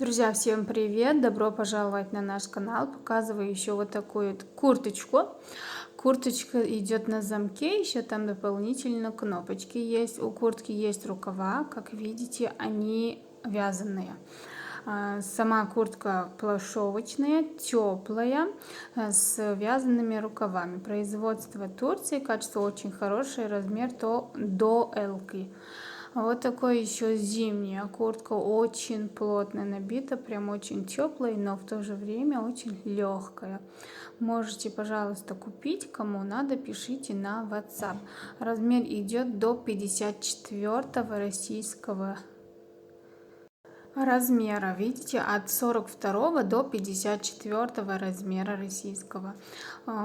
Друзья, всем привет! Добро пожаловать на наш канал. Показываю еще вот такую вот курточку. Курточка идет на замке, еще там дополнительно кнопочки есть. У куртки есть рукава, как видите, они вязаные. Сама куртка плащевочная, теплая, с вязаными рукавами. Производство Турции, качество очень хорошее, размер до L. Вот такой еще зимняя куртка, очень плотно набита, прям очень теплая, но в то же время очень легкая. Можете, пожалуйста, купить, кому надо, пишите на WhatsApp. Размер идет до 54 российского размера, видите, от 42 до 54 размера российского.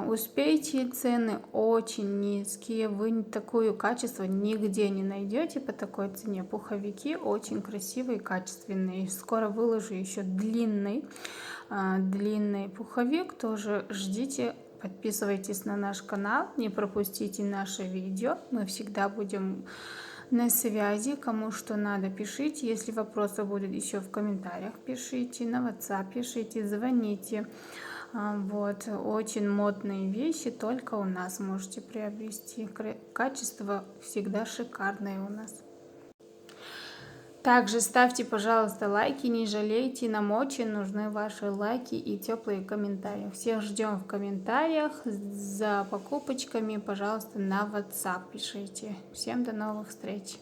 Успейте, цены очень низкие, вы такое качество нигде не найдете по такой цене. Пуховики очень красивые, качественные. Скоро выложу еще длинный пуховик, тоже ждите. Подписывайтесь на наш канал, не пропустите наши видео, мы всегда будем на связи. Кому что надо, пишите. Если вопросы будут, еще в комментариях пишите, на WhatsApp пишите, звоните. Вот, очень модные вещи только у нас можете приобрести. Качество всегда шикарное у нас. Также ставьте, пожалуйста, лайки, не жалейте, нам очень нужны ваши лайки и теплые комментарии. Всех ждем в комментариях, за покупочками, пожалуйста, на WhatsApp пишите. Всем до новых встреч!